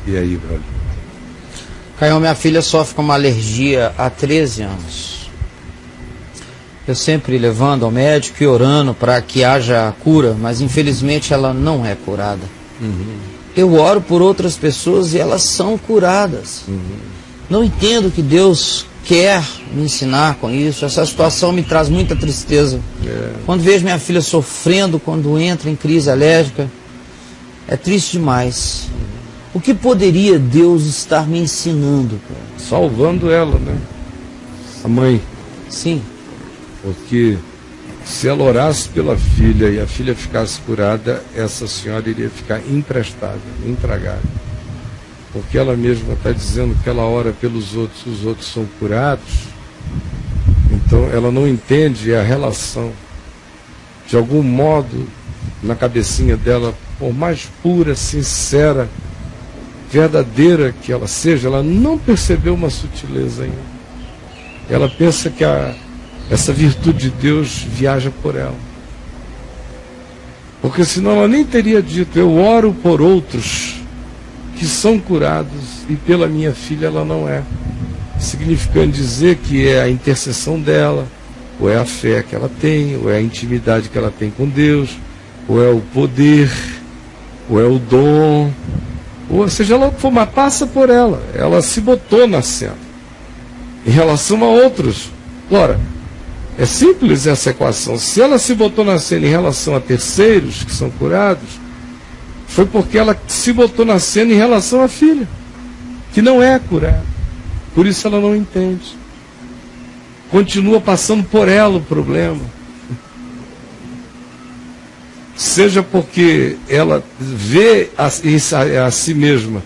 E aí, Braulio? Caio, minha filha sofre com uma alergia há 13 anos. Eu sempre levando ao médico e orando para que haja cura, mas infelizmente ela não é curada. Eu oro por outras pessoas e elas são curadas. Não entendo o que Deus quer me ensinar com isso. Essa situação me traz muita tristeza. Quando vejo minha filha sofrendo, quando entra em crise alérgica, é triste demais. O que poderia Deus estar me ensinando? Salvando ela, né? A mãe. Sim. Porque se ela orasse pela filha e a filha ficasse curada, essa senhora iria ficar imprestável, intragável. Porque ela mesma está dizendo que ela ora pelos outros, os outros são curados. Então ela não entende a relação. De algum modo, na cabecinha dela, por mais pura, sincera, verdadeira que ela seja, ela não percebeu uma sutileza ainda. Ela pensa que essa virtude de Deus viaja por ela. Porque senão ela nem teria dito, eu oro por outros que são curados e pela minha filha ela não é. Significando dizer que é a intercessão dela, ou é a fé que ela tem, ou é a intimidade que ela tem com Deus, ou é o poder, ou é o dom, ou seja lá o que for, mas passa por ela. Ela se botou na cena. Em relação a outros, ora, é simples essa equação. Se ela se botou na cena em relação a terceiros que são curados, foi porque ela se botou na cena em relação à filha, que não é curada. Por isso ela não entende. Continua passando por ela o problema. Seja porque ela vê a si mesma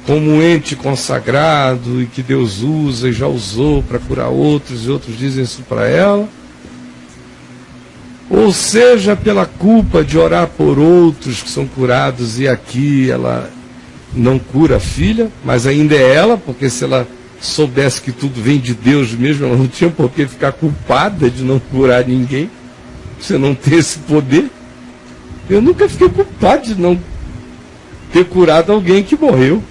como um ente consagrado e que Deus usa e já usou para curar outros, e outros dizem isso para ela, ou seja pela culpa de orar por outros que são curados e aqui ela não cura a filha, mas ainda é ela, porque se ela soubesse que tudo vem de Deus mesmo, ela não tinha por que ficar culpada de não curar ninguém. Você não tem esse poder. Eu nunca fiquei culpado de não ter curado alguém que morreu.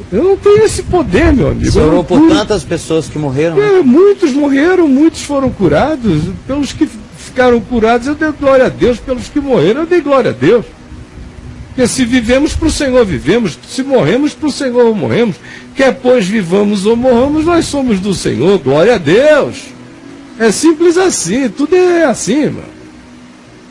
Eu não tenho esse poder, meu amigo. Você orou por tantas pessoas que morreram? Muitos morreram, muitos foram curados. Pelos que ficaram curados, eu dei glória a Deus. Pelos que morreram, eu dei glória a Deus. Porque se vivemos, para o Senhor vivemos. Se morremos, para o Senhor morremos. Quer pois vivamos ou morramos, nós somos do Senhor. Glória a Deus. É simples assim. Tudo é assim, mano.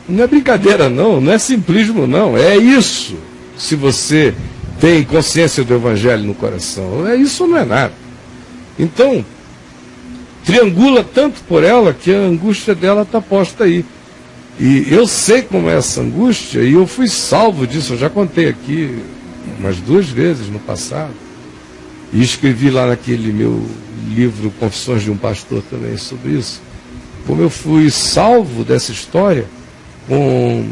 Não é brincadeira, não. Não é simplismo, não. É isso. Se você tem consciência do Evangelho no coração. É isso ou não é nada. Então, triangula tanto por ela que a angústia dela está posta aí. E eu sei como é essa angústia e eu fui salvo disso. Eu já contei aqui umas 2 vezes no passado. E escrevi lá naquele meu livro Confissões de um Pastor também sobre isso. Como eu fui salvo dessa história com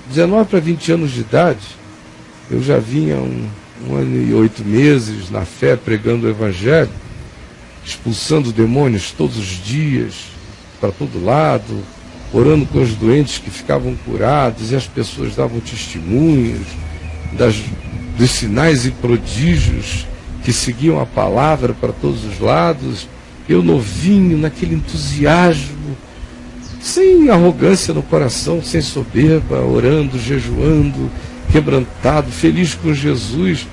19 para 20 anos de idade. Eu já vinha 1 ano e 8 meses na fé, pregando o Evangelho, expulsando demônios todos os dias, para todo lado, orando com os doentes que ficavam curados, e as pessoas davam testemunhos dos sinais e prodígios que seguiam a palavra para todos os lados. Eu novinho, naquele entusiasmo, sem arrogância no coração, sem soberba, orando, jejuando, quebrantado, feliz com Jesus,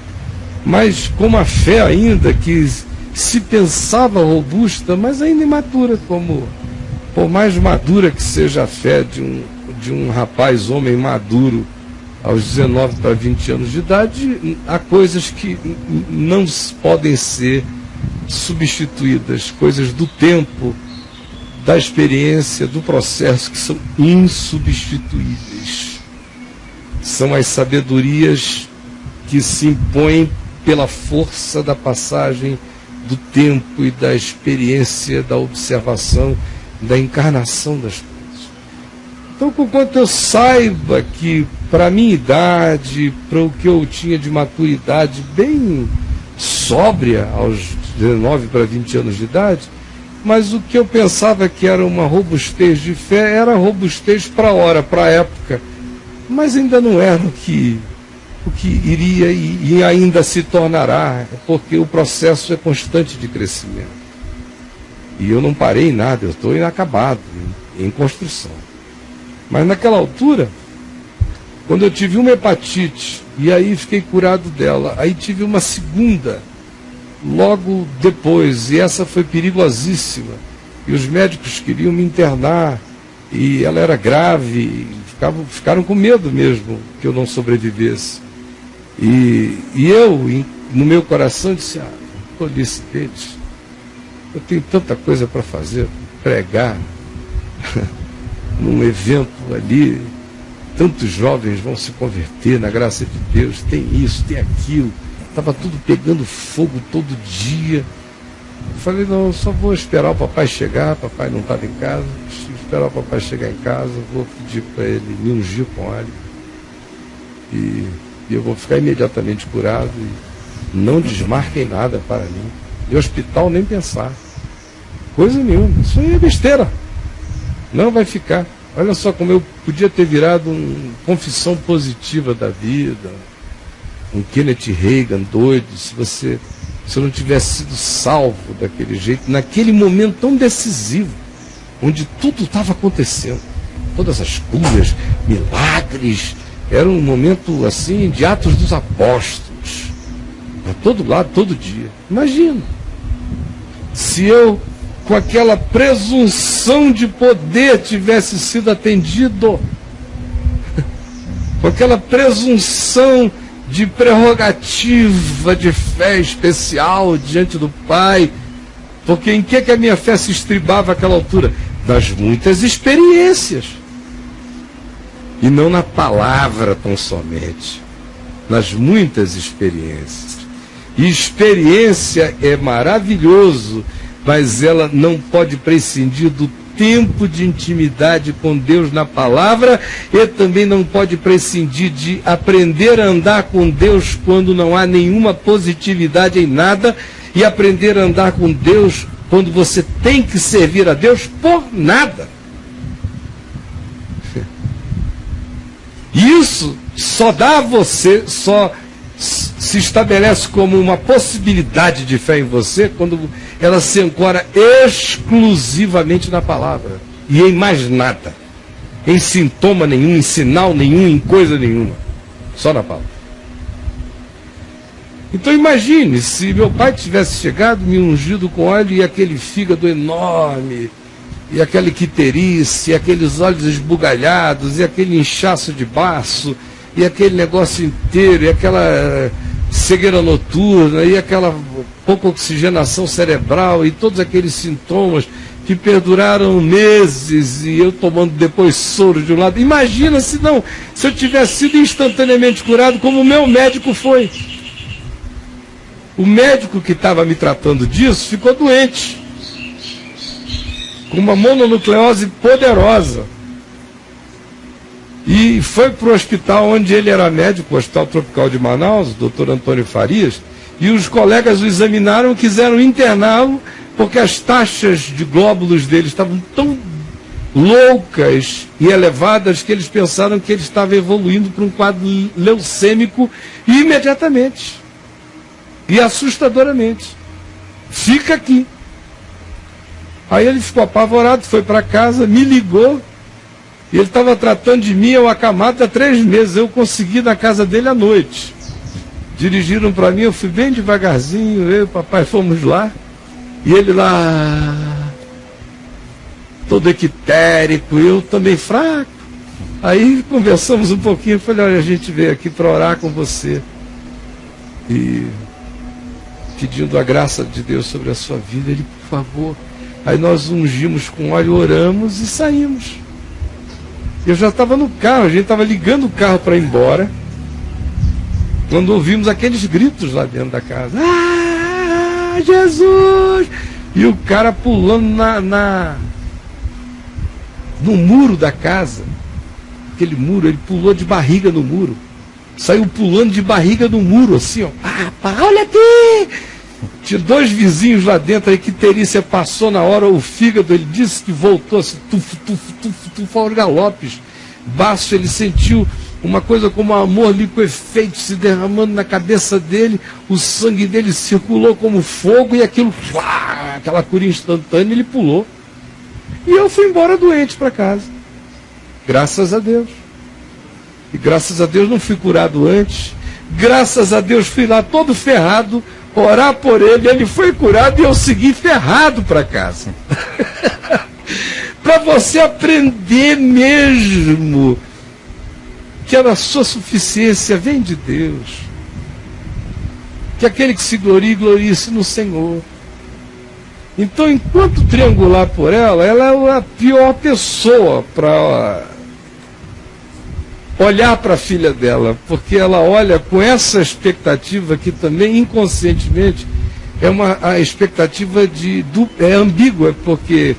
mas com uma fé ainda que se pensava robusta, mas ainda imatura, como por mais madura que seja a fé de um rapaz, homem maduro, aos 19 para 20 anos de idade, há coisas que não podem ser substituídas, coisas do tempo, da experiência, do processo, que são insubstituíveis. São as sabedorias que se impõem pela força da passagem do tempo e da experiência, da observação, da encarnação das coisas. Então, conquanto eu saiba que, para a minha idade, para o que eu tinha de maturidade bem sóbria, aos 19 para 20 anos de idade, mas o que eu pensava que era uma robustez de fé, era robustez para a hora, para a época, mas ainda não era o que o que iria e ainda se tornará, porque o processo é constante de crescimento. E eu não parei em nada, eu estou inacabado, em construção. Mas naquela altura, quando eu tive uma hepatite, e aí fiquei curado dela, aí tive uma segunda, logo depois, e essa foi perigosíssima. E os médicos queriam me internar, e ela era grave, e ficaram com medo mesmo que eu não sobrevivesse. E eu, no meu coração, disse, tolice deles, eu tenho tanta coisa para fazer, pregar num evento ali, tantos jovens vão se converter na graça de Deus, tem isso, tem aquilo, estava tudo pegando fogo todo dia. Eu falei, não, eu só vou esperar o papai chegar, papai não estava em casa, esperar o papai chegar em casa, vou pedir para ele me ungir com óleo, e eu vou ficar imediatamente curado, e não desmarquem nada para mim, de hospital nem pensar, coisa nenhuma, isso aí é besteira, não vai ficar. Olha só como eu podia ter virado confissão positiva da vida, um Kenneth Reagan doido, se eu não tivesse sido salvo daquele jeito, naquele momento tão decisivo, onde tudo estava acontecendo, todas as curas, milagres, era um momento assim de Atos dos Apóstolos, para todo lado, todo dia. Imagina, se eu, com aquela presunção de poder, tivesse sido atendido, com aquela presunção de prerrogativa de fé especial diante do Pai, porque em que a minha fé se estribava àquela altura? Nas muitas experiências, e não na palavra tão somente, nas muitas experiências. E experiência é maravilhoso, mas ela não pode prescindir do tempo de intimidade com Deus na palavra, e também não pode prescindir de aprender a andar com Deus quando não há nenhuma positividade em nada, e aprender a andar com Deus quando você tem que servir a Deus por nada. Isso só dá a você, só se estabelece como uma possibilidade de fé em você quando ela se ancora exclusivamente na palavra e em mais nada, em sintoma nenhum, em sinal nenhum, em coisa nenhuma, só na palavra. Então imagine se meu pai tivesse chegado, me ungido com óleo, e aquele fígado enorme, e aquela icterice, e aqueles olhos esbugalhados, e aquele inchaço de baço, e aquele negócio inteiro, e aquela cegueira noturna, e aquela pouca oxigenação cerebral, e todos aqueles sintomas que perduraram meses, e eu tomando depois soro de um lado. Imagina se eu tivesse sido instantaneamente curado, como o meu médico foi. O médico que estava me tratando disso ficou doente, com uma mononucleose poderosa, e foi para o hospital onde ele era médico, o Hospital Tropical de Manaus, o Dr. Antônio Farias, e os colegas o examinaram, quiseram interná-lo, porque as taxas de glóbulos dele estavam tão loucas e elevadas que eles pensaram que ele estava evoluindo para um quadro leucêmico imediatamente e assustadoramente. Fica aqui. Aí ele ficou apavorado, foi para casa, me ligou, e ele estava tratando de mim, eu acamado há 3 meses, eu consegui na casa dele à noite. Dirigiram para mim, eu fui bem devagarzinho, eu e o papai fomos lá, e ele lá, todo equitérico, eu também fraco. Aí conversamos um pouquinho, eu falei, olha, a gente veio aqui para orar com você, e pedindo a graça de Deus sobre a sua vida. Ele, por favor. Aí nós ungimos com óleo, oramos e saímos. Eu já estava no carro, a gente estava ligando o carro para ir embora, quando ouvimos aqueles gritos lá dentro da casa. Ah, Jesus! E o cara pulando no muro da casa. Aquele muro, ele pulou de barriga no muro. Saiu pulando de barriga no muro, assim, ó. Ah, pá, olha aqui! Tinha 2 vizinhos lá dentro, a icterícia passou na hora, o fígado, ele disse que voltou assim, tufo, aos galopes. Baixo, ele sentiu uma coisa como amor liquefeito se derramando na cabeça dele, o sangue dele circulou como fogo e aquilo, aquela cura instantânea, ele pulou. E eu fui embora doente para casa. Graças a Deus. E graças a Deus não fui curado antes. Graças a Deus fui lá todo ferrado, orar por ele foi curado e eu segui ferrado para casa. Para você aprender mesmo que a sua suficiência vem de Deus. Que aquele que se glorie, glorie-se no Senhor. Então, enquanto triangular por ela é a pior pessoa para olhar para a filha dela, porque ela olha com essa expectativa que também inconscientemente a expectativa é ambígua, porque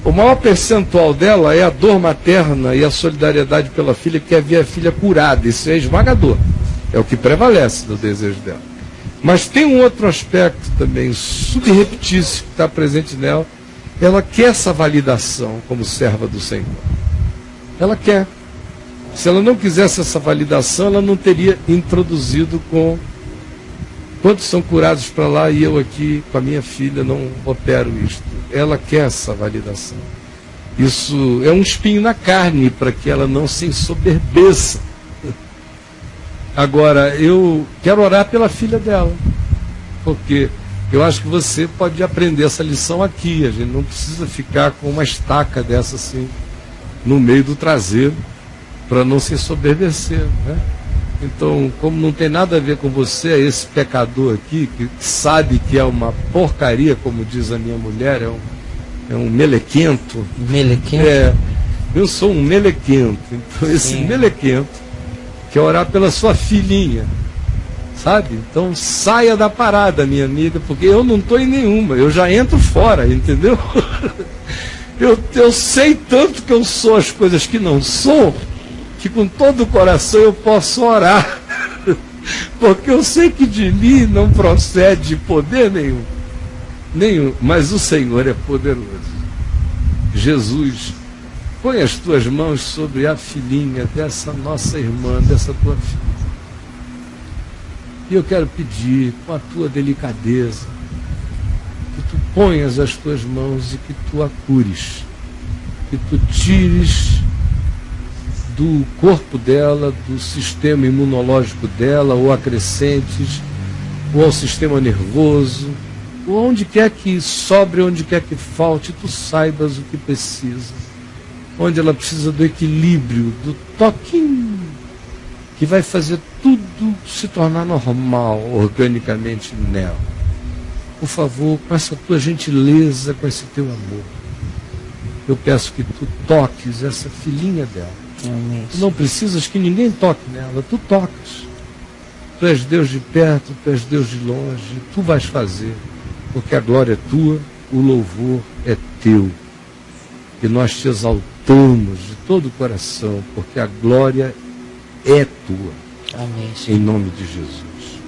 o maior percentual dela é a dor materna e a solidariedade pela filha, que é ver a filha curada. Isso é esmagador, é o que prevalece no desejo dela. Mas tem um outro aspecto também subreptício que está presente nela. Ela quer essa validação como serva do Senhor. Ela quer. Se ela não quisesse essa validação, ela não teria introduzido com quantos são curados para lá e eu aqui com a minha filha não opero isto. Ela quer essa validação. Isso é um espinho na carne para que ela não se ensoberbeça. Agora, eu quero orar pela filha dela, porque eu acho que você pode aprender essa lição aqui. A gente não precisa ficar com uma estaca dessa assim no meio do traseiro para não se ensoberbecer, né? Então, como não tem nada a ver com você, é esse pecador aqui, que sabe que é uma porcaria, como diz a minha mulher, é um melequento. Melequento? Eu sou um melequento. Então, esse melequento quer orar pela sua filhinha, sabe? Então, saia da parada, minha amiga, porque eu não estou em nenhuma, eu já entro fora, entendeu? Eu sei tanto que eu sou as coisas que não sou, que com todo o coração eu posso orar, porque eu sei que de mim não procede poder nenhum, mas o Senhor é poderoso. Jesus, põe as tuas mãos sobre a filhinha dessa nossa irmã, dessa tua filha. E eu quero pedir, com a tua delicadeza, que tu ponhas as tuas mãos e que tu a cures, que tu tires do corpo dela, do sistema imunológico dela, ou acrescentes, ou ao sistema nervoso, ou onde quer que sobre, onde quer que falte, tu saibas o que precisa. Onde ela precisa do equilíbrio, do toquinho, que vai fazer tudo se tornar normal, organicamente nela. Por favor, com essa tua gentileza, com esse teu amor, eu peço que tu toques essa filhinha dela. Tu não precisas que ninguém toque nela, tu tocas. Tu és Deus de perto, tu és Deus de longe, tu vais fazer, porque a glória é tua, o louvor é teu. E nós te exaltamos de todo o coração, porque a glória é tua. Amém. Em nome de Jesus.